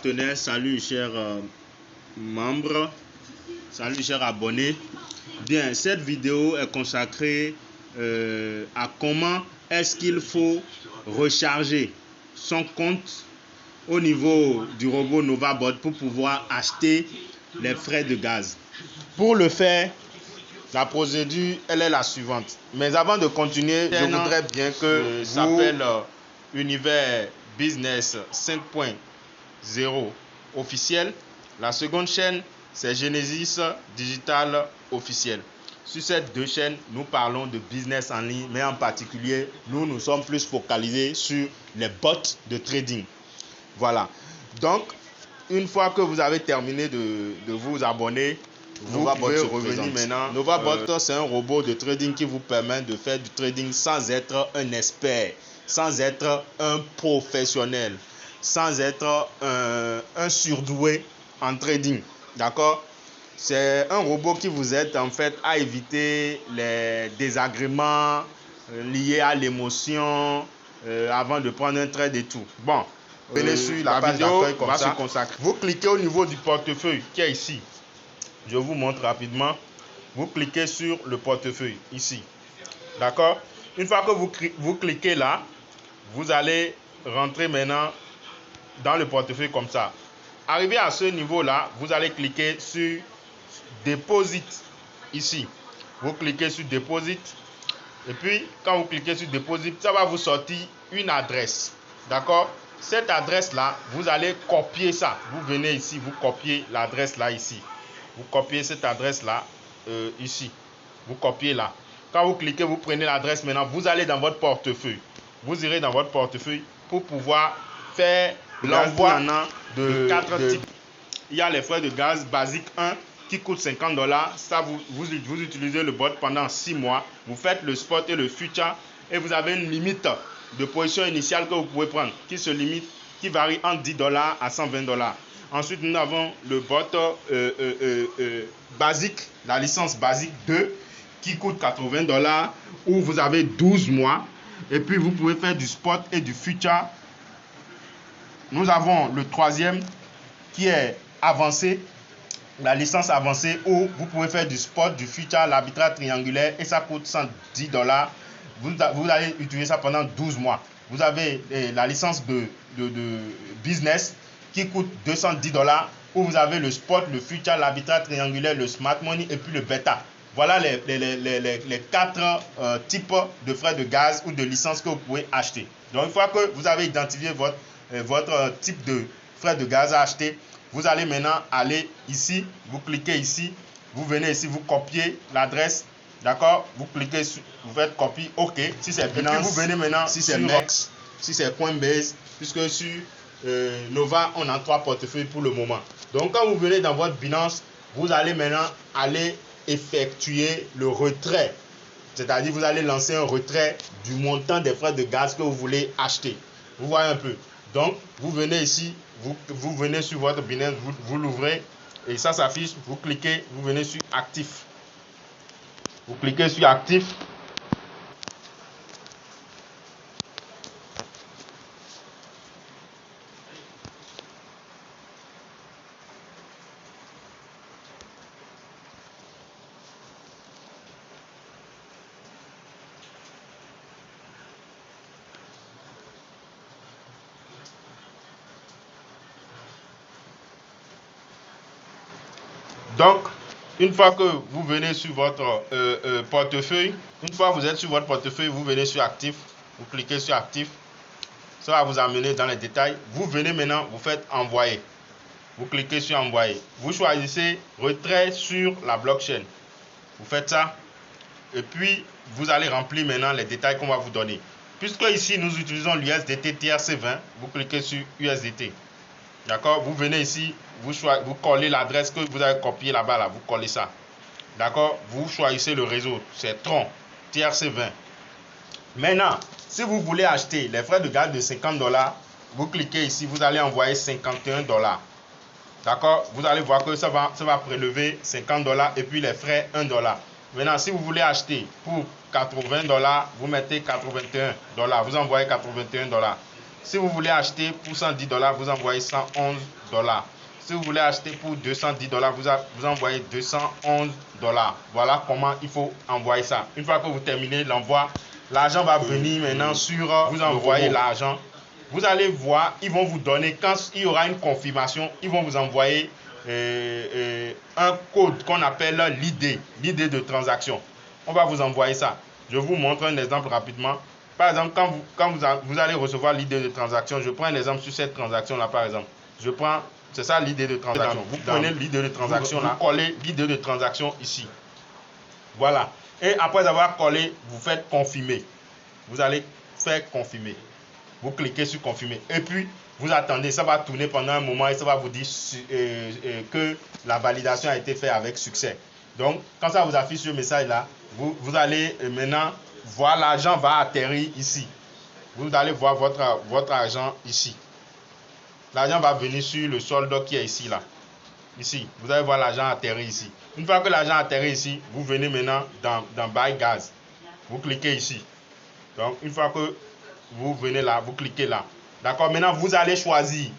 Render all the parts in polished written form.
Tenez, salut chers membres, salut chers abonnés. Bien, cette vidéo est consacrée à comment est-ce qu'il faut recharger son compte au niveau du robot NovaBot pour pouvoir acheter les frais de gaz. Pour le faire, la procédure elle est la suivante. Mais avant de continuer, je voudrais bien que s'appelle Univers Business 5.0 officiel. La seconde chaîne, c'est Genesis Digital officiel. Sur ces deux chaînes, nous parlons de business en ligne, mais en particulier, nous sommes plus focalisés sur les bots de trading. Voilà. Donc, une fois que vous avez terminé de vous abonner, vous pouvez revenir maintenant. NovaBot, c'est un robot de trading qui vous permet de faire du trading sans être un expert, sans être un professionnel, sans être un surdoué en trading. D'accord? C'est un robot qui vous aide en fait à éviter les désagréments liés à l'émotion avant de prendre un trade et tout. Bon, venez sur la page d'accueil comme ça. Vous cliquez au niveau du portefeuille qui est ici. Je vous montre rapidement. Vous cliquez sur le portefeuille ici. D'accord? Une fois que vous cliquez là, vous allez rentrer maintenant dans le portefeuille comme ça. Arrivé à ce niveau-là, vous allez cliquer sur Deposit ici. Vous cliquez sur Deposit. Et puis, quand vous cliquez sur Deposit, ça va vous sortir une adresse. D'accord? Cette adresse-là, vous allez copier ça. Vous venez ici, vous copiez l'adresse là ici. Vous copiez cette adresse-là ici. Vous copiez là. Quand vous cliquez, vous prenez l'adresse maintenant. Vous allez dans votre portefeuille. Vous irez dans votre portefeuille pour pouvoir faire l'envoi de 4 types. Il y a les frais de gaz basique 1 qui coûte $50. Ça, vous utilisez le bot pendant 6 mois. Vous faites le spot et le future et vous avez une limite de position initiale que vous pouvez prendre qui varie entre $10 à $120. Ensuite, nous avons le bot basique, la licence basique 2 qui coûte $80 où vous avez 12 mois. Et puis, vous pouvez faire du spot et du future. Nous avons le troisième qui est avancé, la licence avancée où vous pouvez faire du spot, du future, l'arbitrage triangulaire et ça coûte $110. Vous allez utiliser ça pendant 12 mois. Vous avez la licence de business qui coûte $210 où vous avez le spot, le future, l'arbitrage triangulaire, le smart money et puis le bêta. Voilà les 4 types de frais de gaz ou de licences que vous pouvez acheter. Donc, une fois que vous avez identifié votre type de frais de gaz à acheter, vous allez maintenant aller ici, vous cliquez ici, vous venez ici, vous copiez l'adresse, d'accord? Vous cliquez, vous faites copie, OK. Si c'est Binance, et puis vous venez maintenant si c'est Mex, si c'est Coinbase, puisque sur Nova, on a 3 portefeuilles pour le moment. Donc, quand vous venez dans votre Binance, vous allez maintenant aller effectuer le retrait. C'est-à-dire, vous allez lancer un retrait du montant des frais de gaz que vous voulez acheter. Vous voyez un peu. Donc, vous venez ici, vous venez sur votre Binance, vous l'ouvrez et ça s'affiche. Vous cliquez, vous venez sur Actif. Vous cliquez sur Actif. Donc, une fois que vous venez sur votre portefeuille, une fois que vous êtes sur votre portefeuille, vous venez sur Actif, vous cliquez sur Actif, ça va vous amener dans les détails. Vous venez maintenant, vous faites Envoyer. Vous cliquez sur Envoyer. Vous choisissez Retrait sur la blockchain. Vous faites ça et puis vous allez remplir maintenant les détails qu'on va vous donner. Puisque ici, nous utilisons l'USDT TRC20, vous cliquez sur USDT. D'accord? Vous venez ici, vous collez l'adresse que vous avez copiée là-bas, là, vous collez ça. D'accord? Vous choisissez le réseau, c'est Tron, TRC20. Maintenant, si vous voulez acheter les frais de gaz de $50, vous cliquez ici, vous allez envoyer $51. D'accord? Vous allez voir que ça va prélever $50 et puis les frais $1. Maintenant, si vous voulez acheter pour $80, vous mettez $81. Vous envoyez $81. Si vous voulez acheter pour 110 $, vous envoyez 111 $. Si vous voulez acheter pour 210 $, vous envoyez 211 $. Voilà comment il faut envoyer ça. Une fois que vous terminez l'envoi, l'argent va venir maintenant sur vous envoyez l'argent. Vous allez voir, ils vont vous donner, quand il y aura une confirmation, ils vont vous envoyer un code qu'on appelle l'ID de transaction. On va vous envoyer ça. Je vous montre un exemple rapidement. Par exemple, quand vous allez recevoir l'ID de transaction, je prends un exemple sur cette transaction-là, par exemple. C'est ça l'ID de transaction. Vous prenez l'ID de transaction là, vous collez l'ID de transaction ici. Voilà. Et après avoir collé, vous faites confirmer. Vous allez faire confirmer. Vous cliquez sur confirmer. Et puis, vous attendez, ça va tourner pendant un moment et ça va vous dire que la validation a été faite avec succès. Donc, quand ça vous affiche ce message-là, vous allez maintenant voir l'argent va atterrir ici. Vous allez voir votre argent ici. L'argent va venir sur le solde qui est ici, là. Ici, vous allez voir l'argent atterrir ici. Une fois que l'argent atterrit ici, vous venez maintenant dans Buy Gas. Vous cliquez ici. Donc, une fois que vous venez là, vous cliquez là. D'accord, maintenant vous allez choisir.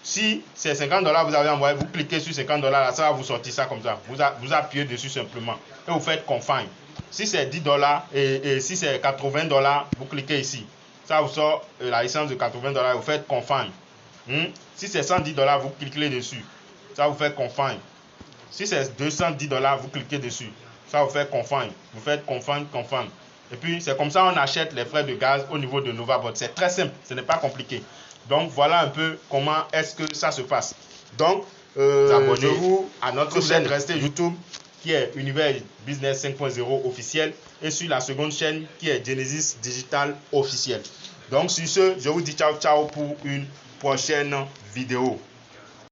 Si c'est 50 $, vous avez envoyé, vous cliquez sur 50 $, là, ça va vous sortir ça comme ça. Vous appuyez dessus simplement et vous faites confirm. Si c'est 10 $ et si c'est 80 $, vous cliquez ici. Ça vous sort la licence de 80 $, vous faites confirm. Si c'est 110 $, vous cliquez dessus. Ça vous fait confirm. Si c'est 210 $, vous cliquez dessus. Ça vous fait confirm. Vous faites confirm. Et puis, c'est comme ça qu'on achète les frais de gaz au niveau de NovaBot. C'est très simple, ce n'est pas compliqué. Donc, voilà un peu comment est-ce que ça se passe. Donc, abonnez-vous à notre chaîne Restez YouTube, qui est Univers Business 5.0 officiel, et sur la seconde chaîne, qui est Genesis Digital officiel. Donc, sur ce, je vous dis ciao, ciao pour une prochaine vidéo.